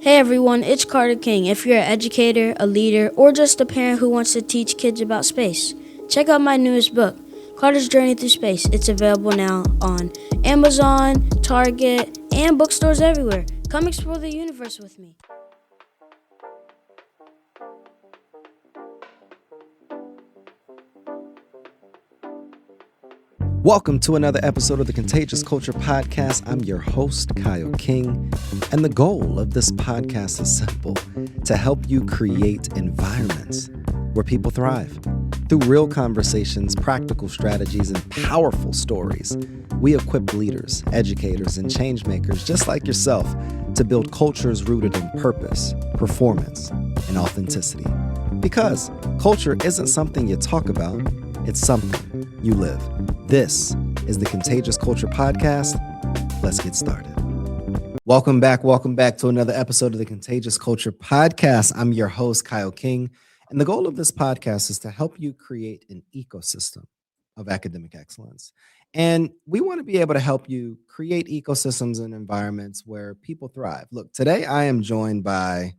Hey everyone, it's Carter King. If you're an educator, a leader, or just a parent who wants to teach kids about space, check out my newest book, Carter's Journey Through Space. It's available now on Amazon, Target, and bookstores everywhere. Come explore the universe with me. Welcome to another episode of the Contagious Culture Podcast. I'm your host, Kyle King, and the goal of this podcast is simple: to help you create environments where people thrive. Through real conversations, practical strategies, and powerful stories, we equip leaders, educators, and change makers just like yourself to build cultures rooted in purpose, performance, and authenticity. Because culture isn't something you talk about, it's something you live. This is the Contagious Culture Podcast. Let's get started. Welcome back to another episode of the Contagious Culture Podcast. I'm your host, Kyle King, and the goal of this podcast is to help you create an ecosystem of academic excellence. And we want to be able to help you create ecosystems and environments where people thrive. Look, today I am joined by,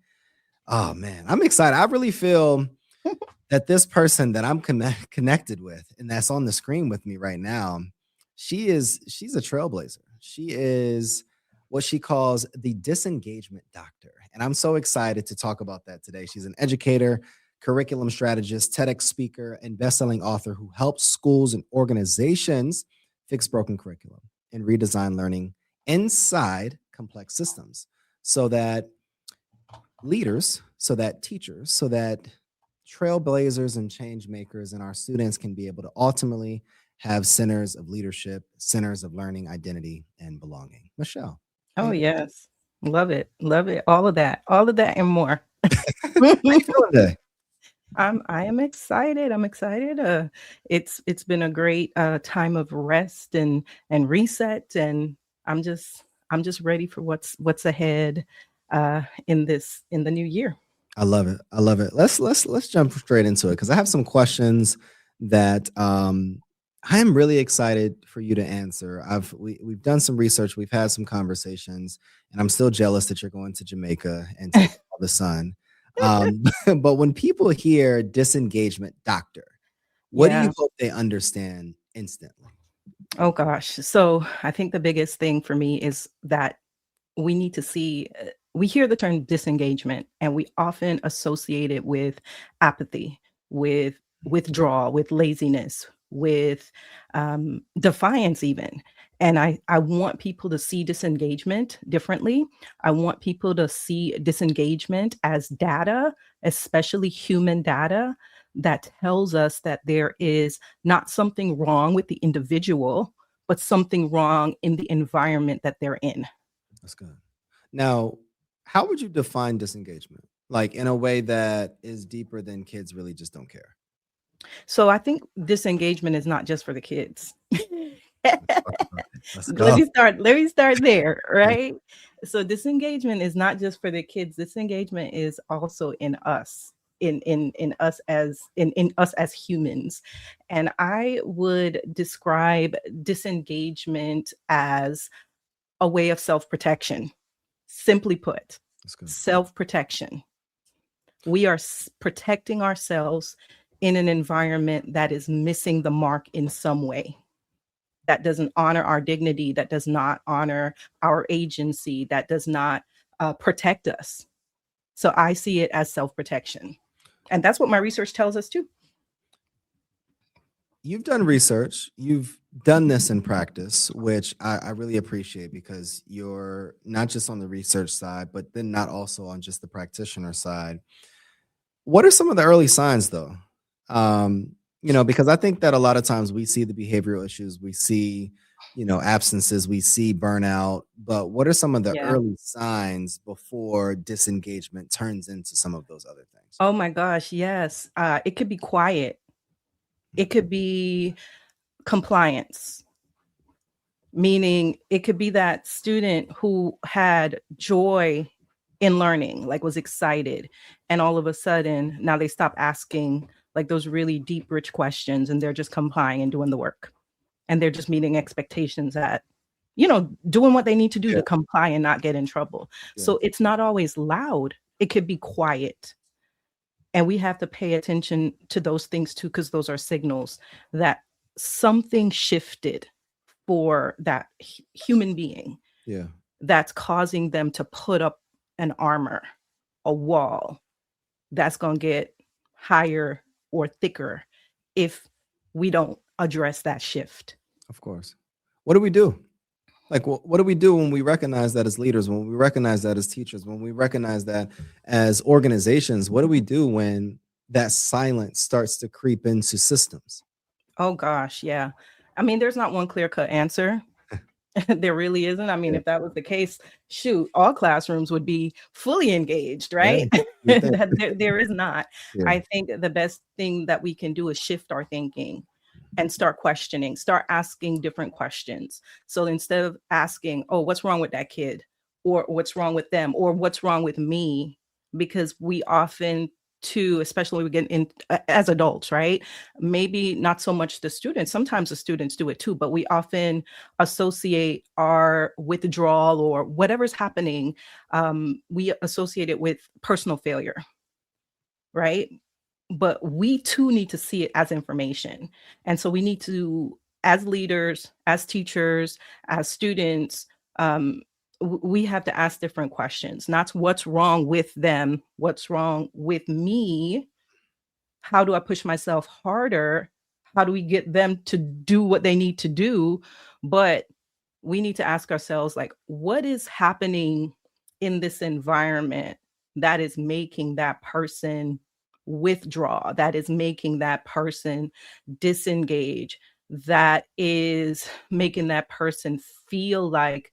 I'm excited. I really feel that this person that I'm connected with and that's on the screen with me right now, she's a trailblazer. She is what she calls the disengagement doctor. And I'm so excited to talk about that today. She's an educator, curriculum strategist, TEDx speaker, and best-selling author who helps schools and organizations fix broken curriculum and redesign learning inside complex systems so that leaders, so that teachers, so that trailblazers and change makers and our students can be able to ultimately have centers of leadership, centers of learning, identity, and belonging. Michelle. Oh, yes. Love it. Love it. All of that and more. How you feeling today? I am excited. I'm excited. It's been a great time of rest and reset, and I'm just ready for what's ahead in the new year. I love it. Let's jump straight into it because I have some questions that I am really excited for you to answer. We've done some research, we've had some conversations, and I'm still jealous that you're going to Jamaica and taking all the sun. But when people hear disengagement doctor, what do you hope they understand instantly? Oh gosh. So I think the biggest thing for me is that we need to see, we hear the term disengagement and we often associate it with apathy, with withdrawal, with laziness, with defiance even. And I want people to see disengagement differently. I want people to see disengagement as data, especially human data, that tells us that there is not something wrong with the individual, but something wrong in the environment that they're in. That's good. Now, how would you define disengagement? Like in a way that is deeper than kids really just don't care. So I think disengagement is not just for the kids. Let's go. Let me start there, right? So disengagement is not just for the kids. Disengagement is also in us, in us as humans. And I would describe disengagement as a way of self-protection. Simply put, self-protection. We are protecting ourselves in an environment that is missing the mark in some way, that doesn't honor our dignity, that does not honor our agency, that does not protect us. So I see it as self-protection. And that's what my research tells us too. You've done research, you've done this in practice, which I really appreciate because you're not just on the research side, but then not also on just the practitioner side. What are some of the early signs though? Because I think that a lot of times we see the behavioral issues, we see, absences, we see burnout, but what are some of the early signs before disengagement turns into some of those other things? Oh my gosh, yes. It could be quiet. It could be compliance, meaning it could be that student who had joy in learning, like was excited, and all of a sudden now they stop asking like those really deep, rich questions, and they're just complying and doing the work, and they're just meeting expectations at doing what they need to do Yeah. to comply and not get in trouble. Yeah. So it's not always loud. It could be quiet. And we have to pay attention to those things too, because those are signals that something shifted for that human being Yeah. that's causing them to put up an armor, a wall that's going to get higher or thicker if we don't address that shift. Of course. What do we do? Like, what do we do when we recognize that as leaders, when we recognize that as teachers, when we recognize that as organizations? What do we do when that silence starts to creep into systems? Oh, gosh. Yeah. I mean, there's not one clear-cut answer. There really isn't. I mean, Yeah. if that was the case, shoot, all classrooms would be fully engaged, right? Yeah, you think. There is not. Yeah. I think the best thing that we can do is shift our thinking and start questioning, start asking different questions. So instead of asking, oh, what's wrong with that kid? Or what's wrong with them? Or what's wrong with me? Because we often too, especially when we get in as adults, right? Maybe not so much the students. Sometimes the students do it too, but we often associate our withdrawal or whatever's happening. We associate it with personal failure, right? But we too need to see it as information. And so we need to, as leaders, as teachers, as students, we have to ask different questions, not what's wrong with them, what's wrong with me, how do I push myself harder, how do we get them to do what they need to do, but we need to ask ourselves, like, what is happening in this environment that is making that person withdraw, that is making that person disengage, that is making that person feel like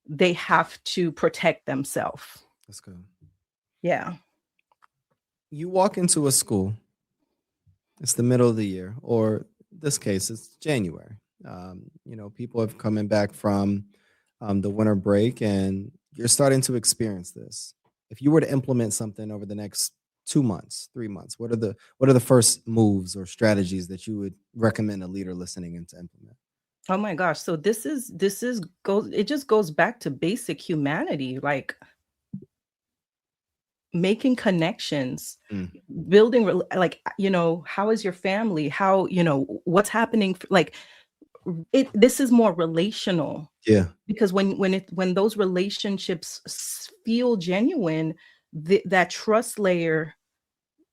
they have to protect themselves. That's good. Yeah. You walk into a school, it's the middle of the year, or this case, it's January. People have coming back from the winter break, and you're starting to experience this. If you were to implement something over the next 2 months, 3 months, what are the first moves or strategies that you would recommend a leader listening in to implement? Oh my gosh. So it just goes back to basic humanity, like making connections, building, how is your family? How, what's happening? Like this is more relational. Yeah. Because when those relationships feel genuine, that trust layer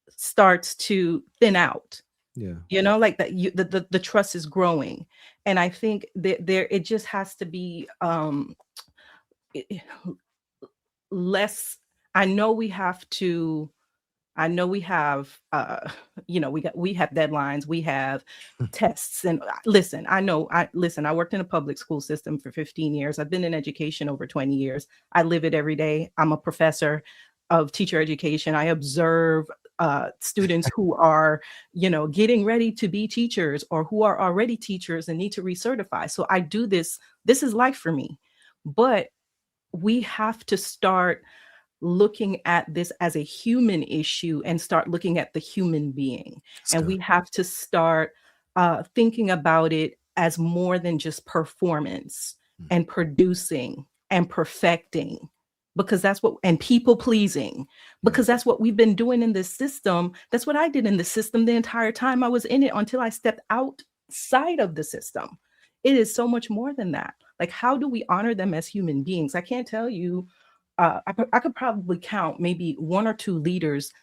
starts to thin out. Yeah. Like that the trust is growing. And I think that it just has to be less. I know we have we have deadlines, we have tests. And listen, I worked in a public school system for 15 years. I've been in education over 20 years. I live it every day. I'm a professor of teacher education. I observe students who are, getting ready to be teachers or who are already teachers and need to recertify. So I do this. This is life for me. But we have to start looking at this as a human issue and start looking at the human being. And we have to start thinking about it as more than just performance and producing and perfecting, because and people pleasing, because that's what we've been doing in this system. That's what I did in the system the entire time I was in it until I stepped outside of the system. It is so much more than that. Like, how do we honor them as human beings? I can't tell you. I could probably count maybe one or two leaders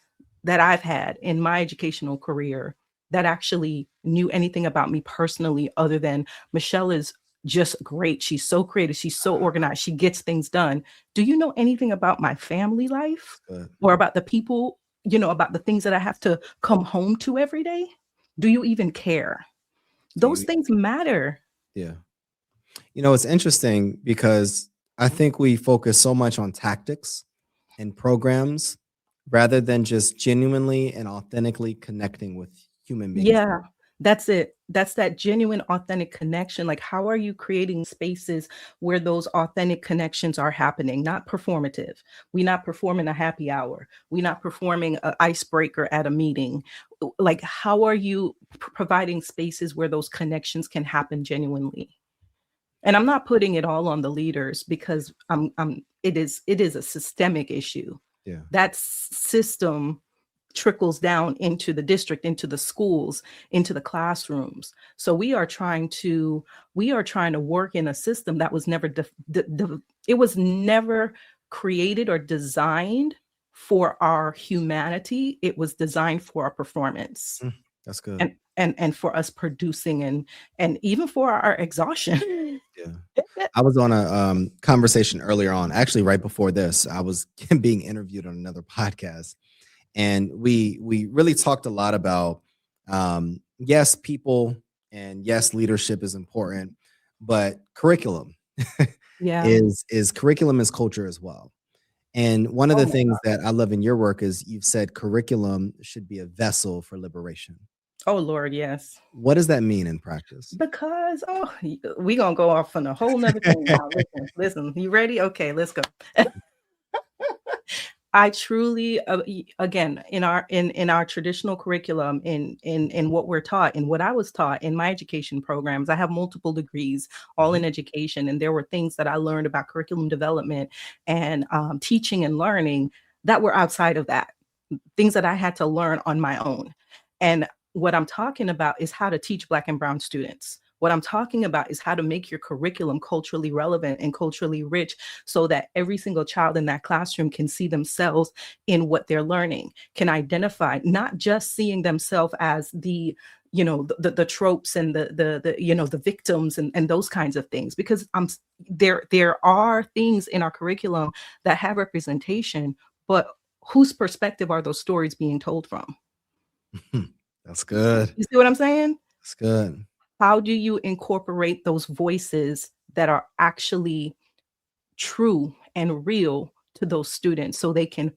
that I've had in my educational career that actually knew anything about me personally, other than Michelle is just great. She's so creative. She's so organized. She gets things done. Do you know anything about my family life or about the people, about the things that I have to come home to every day? Do you even care? Those things matter. Yeah. It's interesting because I think we focus so much on tactics and programs rather than just genuinely and authentically connecting with human beings. Yeah, that's it. That's that genuine, authentic connection. Like, how are you creating spaces where those authentic connections are happening? Not performative. We're not performing a happy hour. We're not performing an icebreaker at a meeting. Like, how are you providing spaces where those connections can happen genuinely? And I'm not putting it all on the leaders, because it is a systemic issue. Yeah. That system trickles down into the district, into the schools, into the classrooms. So we are trying to work in a system that was never it was never created or designed for our humanity. It was designed for our performance. That's good. And for us producing, and even for our exhaustion. Yeah. I was on a conversation earlier on, actually right before this. I was being interviewed on another podcast, and we really talked a lot about yes, people, and yes, leadership is important, but curriculum Yeah. is curriculum is culture as well. And one of the things that I love in your work is you've said curriculum should be a vessel for liberation. Oh, Lord, yes. What does that mean in practice? Because, we gonna go off on a whole nother thing now. Listen, you ready? Okay, let's go. I truly, again, in our traditional curriculum, in what we're taught, in what I was taught in my education programs, I have multiple degrees, all in education, and there were things that I learned about curriculum development and teaching and learning that were outside of that, things that I had to learn on my own. And what I'm talking about is how to teach Black and Brown students. What I'm talking about is how to make your curriculum culturally relevant and culturally rich, so that every single child in that classroom can see themselves in what they're learning, can identify, not just seeing themselves as the tropes and the victims and those kinds of things, because there are things in our curriculum that have representation, but whose perspective are those stories being told from? That's good. You see what I'm saying? That's good. How do you incorporate those voices that are actually true and real to those students, so they can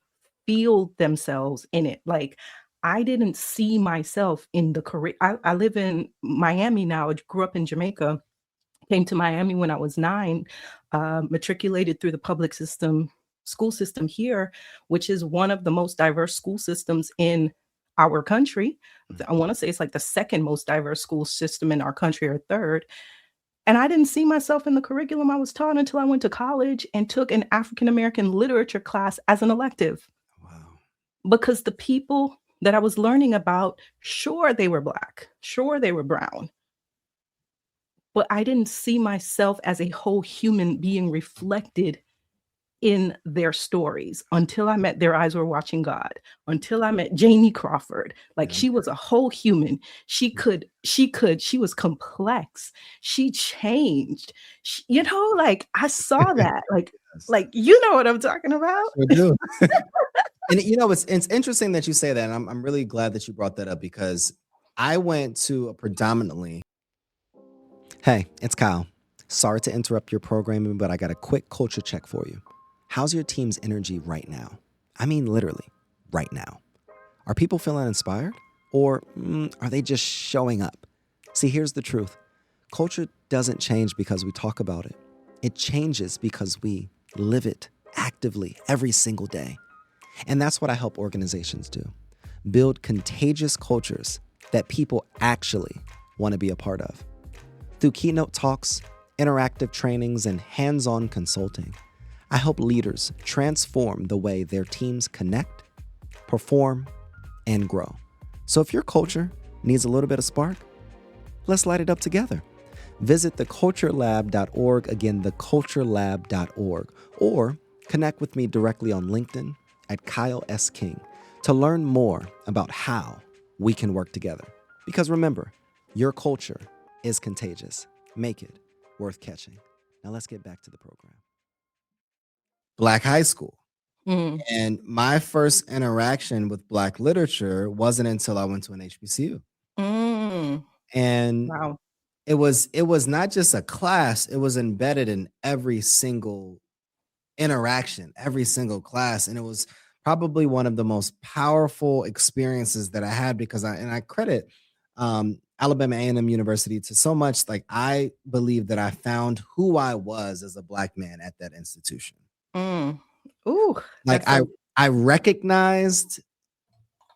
feel themselves in it? Like, I didn't see myself in the career. I live in Miami now. I grew up in Jamaica, came to Miami when I was 9, matriculated through the public school system here, which is one of the most diverse school systems in our country. I want to say it's like the second most diverse school system in our country, or third. And I didn't see myself in the curriculum I was taught until I went to college and took an African American literature class as an elective. Wow. Because the people that I was learning about, sure, they were Black, sure, they were brown, but I didn't see myself as a whole human being reflected in their stories until I met Their Eyes Were Watching God, until I met Janie Crawford. Like, she was a whole human. She was complex. She changed. Like, I saw that. like, you know what I'm talking about? We do. And it's interesting that you say that. And I'm really glad that you brought that up, because I went to a predominantly. Hey, it's Kyle. Sorry to interrupt your programming, but I got a quick culture check for you. How's your team's energy right now? I mean, literally, right now. Are people feeling inspired? Or are they just showing up? See, here's the truth. Culture doesn't change because we talk about it. It changes because we live it actively every single day. And that's what I help organizations do. Build contagious cultures that people actually want to be a part of. Through keynote talks, interactive trainings, and hands-on consulting, I help leaders transform the way their teams connect, perform, and grow. So if your culture needs a little bit of spark, let's light it up together. Visit theculturelab.org, again, theculturelab.org, or connect with me directly on LinkedIn at Kyle S. King to learn more about how we can work together. Because remember, your culture is contagious. Make it worth catching. Now let's get back to the program. Black high school. And my first interaction with Black literature wasn't until I went to an HBCU. And Wow. it was not just a class, it was embedded in every single interaction, every single class. And it was probably one of the most powerful experiences that I had, because I credit Alabama A&M University to so much. Like, I believe that I found who I was as a Black man at that institution. Ooh, like I recognized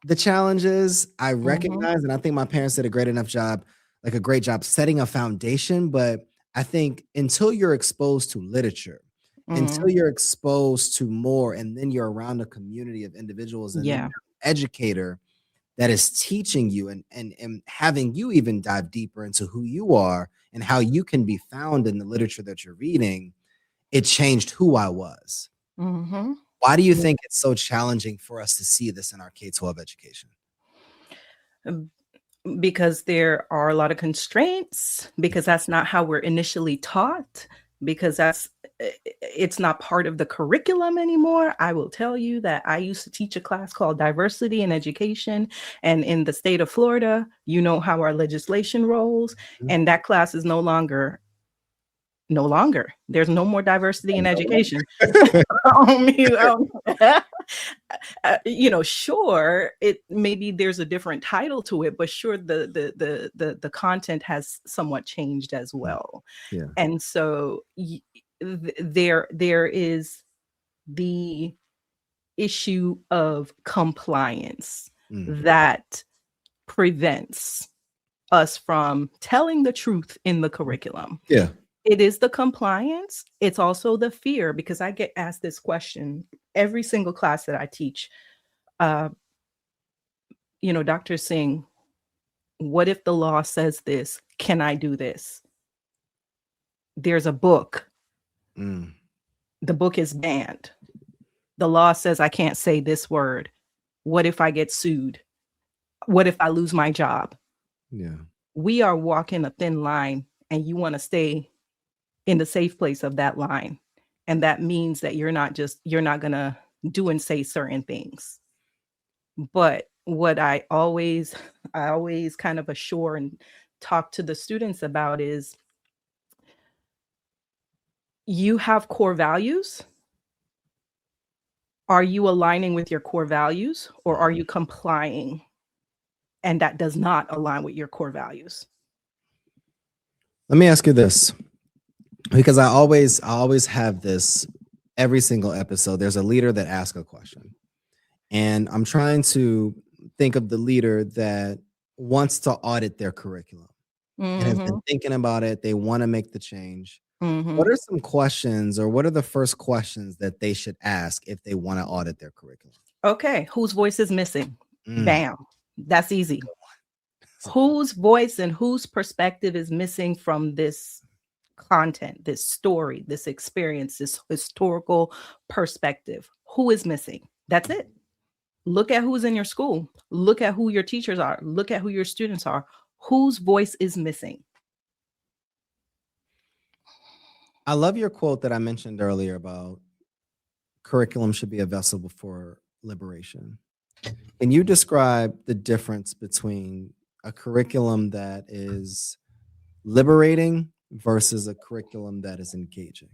the challenges. I recognized, and I think my parents did a great job setting a foundation, but I think until you're exposed to literature, until Mhm. you're exposed to more, and then you're around a community of individuals, and then Yeah. you're an educator that is teaching you and having you even dive deeper into who you are and how you can be found in the literature that you're reading, it changed who I was. Mhm. Why do you Yeah. think it's so challenging for us to see this in our K-12 education? Um, Because there are a lot of constraints, because that's not how we're initially taught, because it's not part of the curriculum anymore. I will tell you that I used to teach a class called Diversity in Education, and in the state of Florida, you know how our legislation rolls, Mhm. and that class is no longer. There's no more diversity in education. You know, sure, it maybe there's a different title to it, but sure, the content has somewhat changed as well. Yeah. And so there is the issue of compliance Mm. that prevents us from telling the truth in the curriculum. Yeah. It is the compliance. It's also the fear, because I get asked this question every single class that I teach. Uh, Dr. Singh, what if the law says this? Can I do this? There's a book. Mm. The book is banned. The law says I can't say this word. What if I get sued? What if I lose my job? Yeah. We are walking a thin line, and you want to stay in the safe place of that line. And that means that you're not going to do and say certain things. But what I always kind of assure and talk to the students about is, you have core values. Are you aligning with your core values, or are you complying and that does not align with your core values? Let me ask you this, because I always have this every single episode. There's a leader that asks a question, and I'm trying to think of the leader that wants to audit their curriculum and has been Mhm. thinking about it. They want to make the change. What Mhm. are some questions, or what are the first questions that they should ask if they want to audit their curriculum? Okay, whose voice is missing? Mm. Bam. That's easy. Whose voice and whose perspective is missing from this content, this story, this experience, this historical perspective? Who is missing? That's it. Look at who's in your school. Look at who your teachers are. Look at who your students are. Whose voice is missing? I love your quote that I mentioned earlier about curriculum should be a vessel for liberation. Can you describe the difference between a curriculum that is liberating versus a curriculum that is engaging?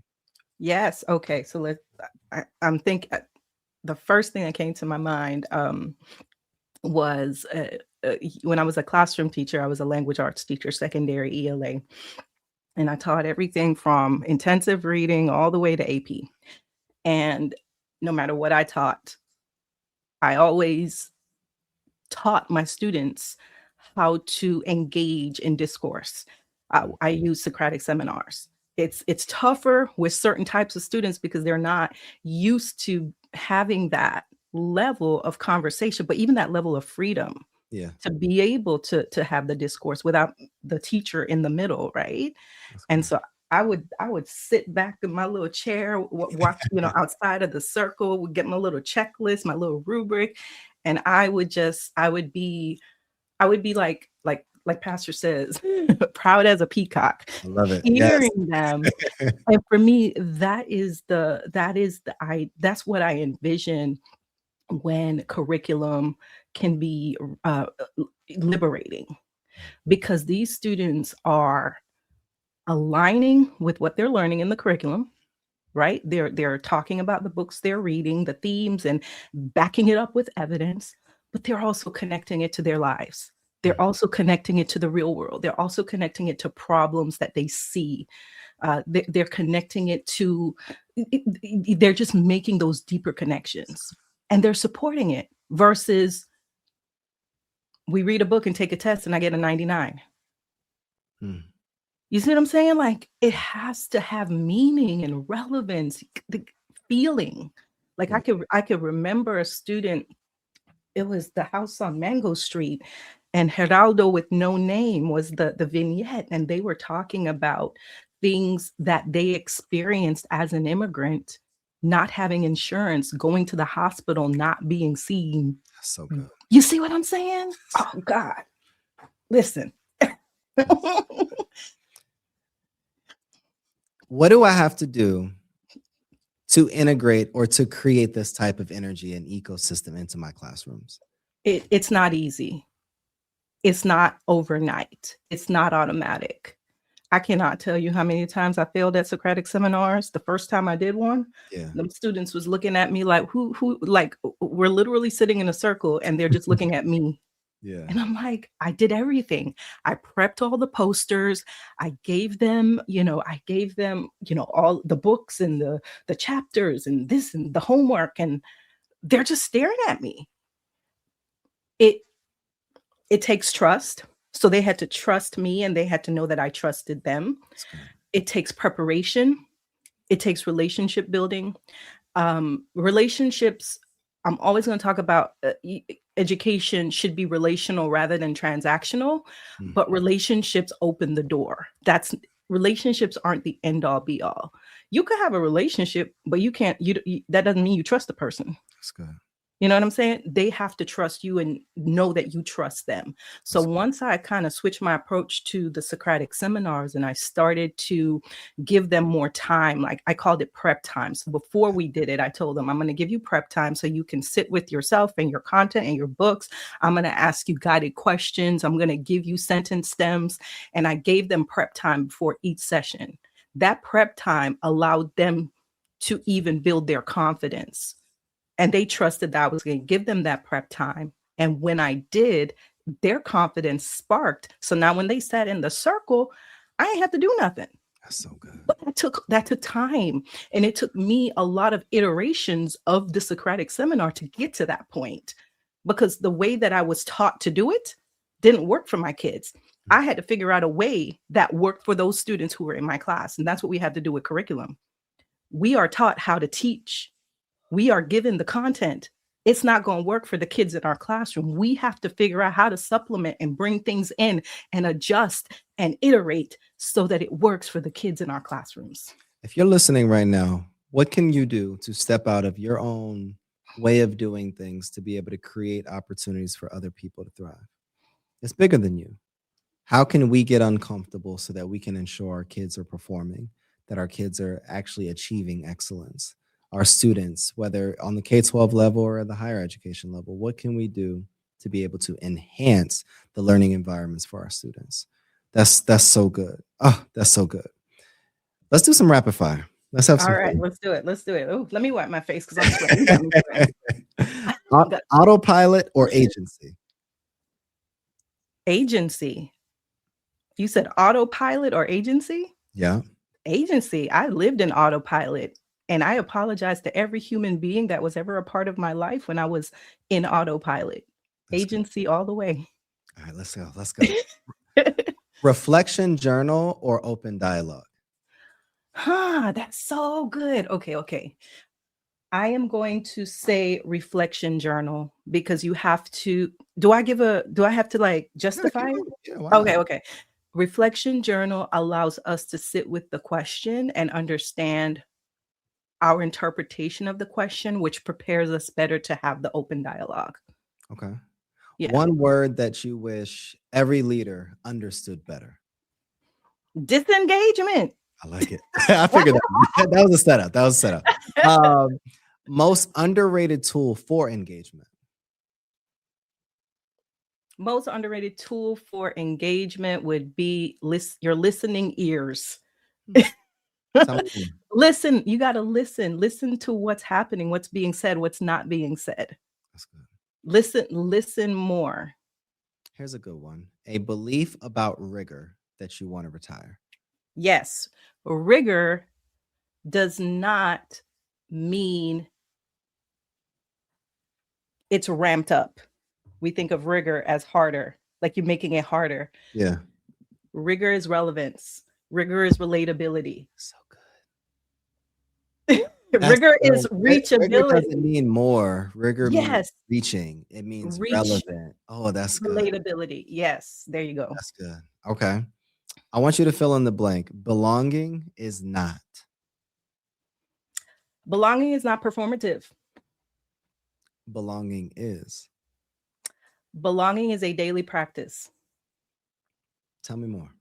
Yes. Okay. So I'm thinking the first thing that came to my mind was when I was a classroom teacher. I was a language arts teacher, secondary ELA, and I taught everything from intensive reading all the way to AP. And no matter what I taught, I always taught my students how to engage in discourse. I use Socratic seminars. It's tougher with certain types of students because they're not used to having that level of conversation, but even that level of freedom Yeah. to be able to have the discourse without the teacher in the middle, right? That's And cool. so I would sit back in my little chair, watch, outside of the circle, would get my little checklist, my little rubric, and I would be like Pastor says, proud as a peacock, I love it. Yes. hearing them. And for me, that's what I envision when curriculum can be liberating, because these students are aligning with what they're learning in the curriculum, right? They're talking about the books they're reading, the themes, and backing it up with evidence, but they're also connecting it to their lives. They're also connecting it to the real world. They're also connecting it to problems that they see. They're connecting it to, they're just making those deeper connections, and they're supporting it versus we read a book and take a test and I get a 99. Mm. You see what I'm saying? Like, it has to have meaning and relevance, the feeling. Like, Yeah. I could remember a student, it was the house on Mango Street, and Geraldo with no name was the vignette, and they were talking about things that they experienced as an immigrant, not having insurance, going to the hospital, not being seen. That's so good. You see what I'm saying? Oh God. Listen. What do I have to do to integrate or to create this type of energy and ecosystem into my classrooms? It's not easy. It's not overnight. It's not automatic. I cannot tell you how many times I failed at Socratic seminars. The first time I did one, Yeah. the students was looking at me like, who, like, we're literally sitting in a circle and they're just looking at me. Yeah. And I'm like, I did everything. I prepped all the posters. I gave them, all the books and the chapters and this and the homework. And they're just staring at me. It takes trust. So they had to trust me and they had to know that I trusted them. It takes preparation. It takes relationship building. Relationships, I'm always going to talk about education should be relational rather than transactional, but relationships open the door. Relationships aren't the end all be all. You could have a relationship, but that doesn't mean you trust the person. That's good. You know what I'm saying? They have to trust you and know that you trust them. So once I kind of switched my approach to the Socratic seminars and I started to give them more time, like I called it prep time. So before we did it, I told them, I'm going to give you prep time so you can sit with yourself and your content and your books. I'm going to ask you guided questions. I'm going to give you sentence stems. And I gave them prep time before each session. That prep time allowed them to even build their confidence. And they trusted that I was going to give them that prep time. And when I did, their confidence sparked. So now when they sat in the circle, I ain't have to do nothing. That's so good. But that took time. And it took me a lot of iterations of the Socratic seminar to get to that point. Because the way that I was taught to do it didn't work for my kids. I had to figure out a way that worked for those students who were in my class. And that's what we have to do with curriculum. We are taught how to teach. We are given the content. It's not going to work for the kids in our classroom. We have to figure out how to supplement and bring things in and adjust and iterate so that it works for the kids in our classrooms. If you're listening right now, what can you do to step out of your own way of doing things to be able to create opportunities for other people to thrive? It's bigger than you. How can we get uncomfortable so that we can ensure our kids are performing, that our kids are actually achieving excellence? Our students, whether on the K-12 level or the higher education level, what can we do to be able to enhance the learning environments for our students? That's so good. Oh, that's so good. Let's do some rapid fire. Let's have some All right, fun. let's do it. Let's do it. Oh, let me wipe my face because I'm sweating. Autopilot or agency? Agency. You said autopilot or agency? Yeah. Agency. I lived in autopilot. And I apologize to every human being that was ever a part of my life when I was in autopilot. That's agency good. All the way. All right, let's go. Let's go. Reflection journal or open dialogue? That's so good. Okay. I am going to say reflection journal because you have to. Do I have to like justify it? Yeah, okay. Reflection journal allows us to sit with the question and understand our interpretation of the question, which prepares us better to have the open dialogue. Okay. Yeah. One word that you wish every leader understood better. Disengagement. I like it. I figured that was a setup. Most underrated tool for engagement. Most underrated tool for engagement would be your listening ears. Listen, you got to listen to what's happening, what's being said, what's not being said. That's good. Listen more. Here's a good one. A belief about rigor that you want to retire. Yes. Rigor does not mean it's ramped up. We think of rigor as harder, like you're making it harder. Yeah. Rigor is relevance. Rigor is relatability. So good. Rigor is Rigor reachability. doesn't mean more. Rigor means Yes. reaching. It means Reach relevant. Oh, that's good. relatability. Yes. There you go. That's good. Okay. I want you to fill in the blank. Belonging is not. Belonging is not performative. Belonging is. Belonging is a daily practice. Tell me more.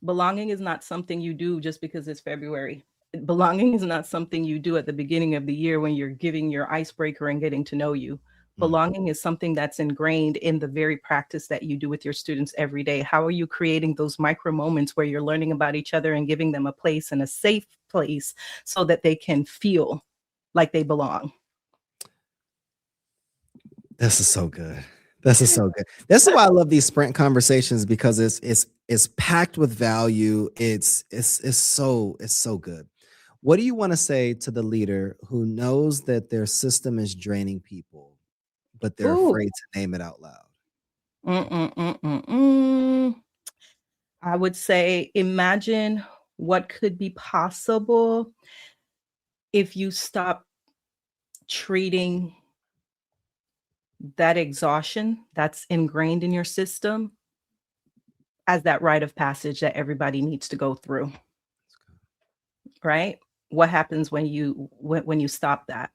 Belonging is not something you do just because it's February. Belonging is not something you do at the beginning of the year when you're giving your icebreaker and getting to know you. Belonging is something that's ingrained in the very practice that you do with your students every day. How are you creating those micro moments where you're learning about each other and giving them a place and a safe place so that they can feel like they belong? This is so good. This is so good. This is why I love these sprint conversations, because it's packed with value. It's so good. What do you want to say to the leader who knows that their system is draining people, but they're Ooh. afraid to name it out loud? I would say, imagine what could be possible if you stop treating that exhaustion that's ingrained in your system as that rite of passage that everybody needs to go through. Right? What happens when you stop that?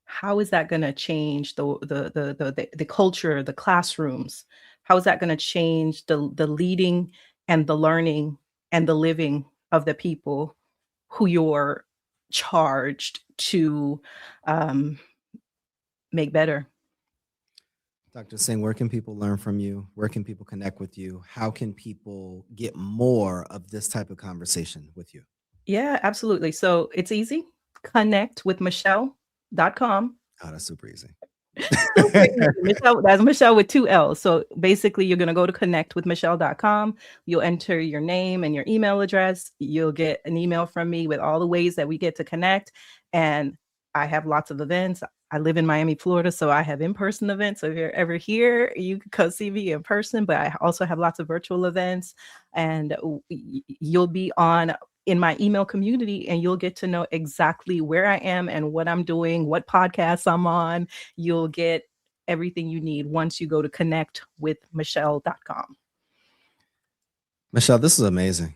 How is that going to change the culture, the classrooms? How is that going to change the leading and the learning and the living of the people who you're charged to make better? Dr. Singh, where can people learn from you? Where can people connect with you? How can people get more of this type of conversation with you? Yeah, absolutely. So it's easy. Connect with Michelle.com. Oh, that's super easy. Michelle, that's Michelle with 2 L's. So basically, you're going to go to connectwithmichelle.com. You'll enter your name and your email address. You'll get an email from me with all the ways that we get to connect. And I have lots of events. I live in Miami, Florida, so I have in-person events. So if you're ever here, you can come see me in person, but I also have lots of virtual events, and you'll be in my email community, and you'll get to know exactly where I am and what I'm doing, what podcasts I'm on. You'll get everything you need once you go to connectwithmichelle.com. Michelle, this is amazing.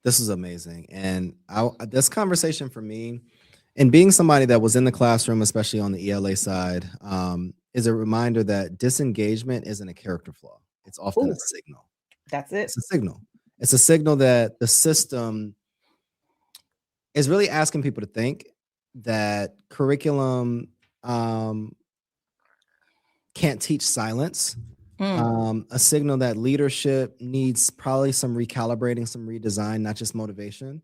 This is amazing. And this conversation for me, and being somebody that was in the classroom, especially on the ELA side, is a reminder that disengagement isn't a character flaw. It's often a signal. That's it. It's a signal. It's a signal that the system is really asking people to think, that curriculum can't teach silence. A signal that leadership needs probably some recalibrating, some redesign, not just motivation.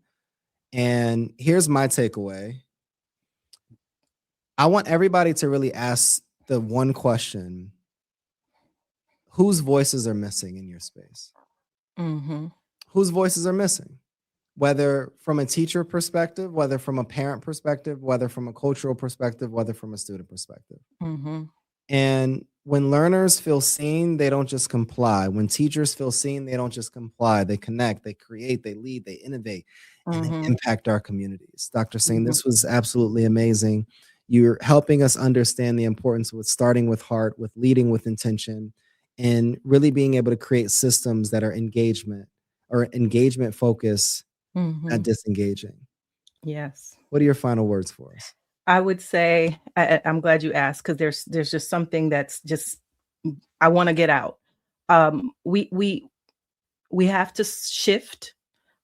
And here's my takeaway. I want everybody to really ask the one question: whose voices are missing in your space? Whose voices are missing? Whether from a teacher perspective, whether from a parent perspective, whether from a cultural perspective, whether from a student perspective. And when learners feel seen, they don't just comply. When teachers feel seen, they don't just comply. They connect, they create, they lead, they innovate, and they impact our communities. Dr. Singh, this was absolutely amazing. You're helping us understand the importance with starting with heart, with leading with intention, and really being able to create systems that are engagement focused, not disengaging. Yes. What are your final words for us? I would say, I'm glad you asked, because there's just something that's just, I want to get out. We have to shift,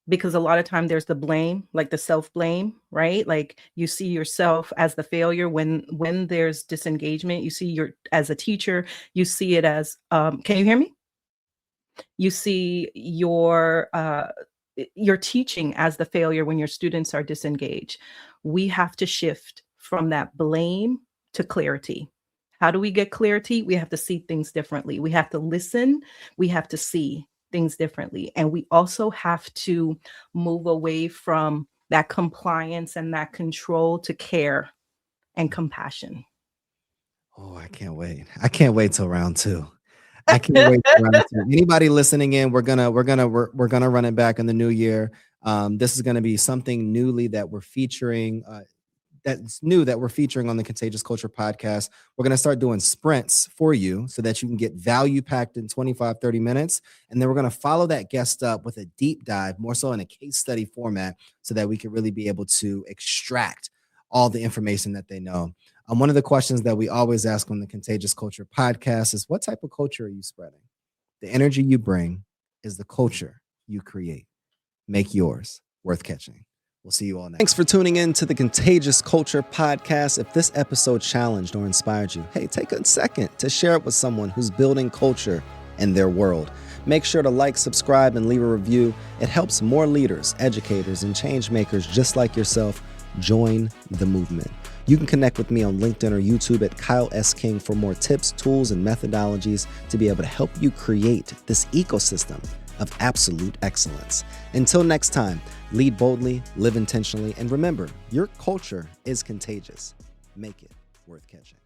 because a lot of time there's the blame, like the self-blame, right? Like you see yourself as the failure when there's disengagement. You see as a teacher, you see it as, can you hear me? You see your teaching as the failure when your students are disengaged. We have to shift from that blame to clarity. How do we get clarity? We have to see things differently. We have to listen. We have to see things differently. And we also have to move away from that compliance and that control to care and compassion. Oh, I can't wait. I can't wait till round 2. I can't wait to run it. Anybody listening in, we're gonna run it back in the new year. This is gonna be something newly that we're featuring. That's new that we're featuring on the Contagious Culture podcast. We're going to start doing sprints for you so that you can get value packed in 25, 30 minutes. And then we're going to follow that guest up with a deep dive, more so in a case study format, so that we can really be able to extract all the information that they know. One of the questions that we always ask on the Contagious Culture podcast is, what type of culture are you spreading? The energy you bring is the culture you create. Make yours worth catching. We'll see you all next. Thanks for tuning in to the Contagious Culture podcast. If this episode challenged or inspired you, hey, take a second to share it with someone who's building culture in their world. Make sure to like, subscribe, and leave a review. It helps more leaders, educators, and change makers just like yourself join the movement. You can connect with me on LinkedIn or YouTube at Kyle S. King for more tips, tools, and methodologies to be able to help you create this ecosystem of absolute excellence. Until next time, lead boldly, live intentionally, and remember, your culture is contagious. Make it worth catching.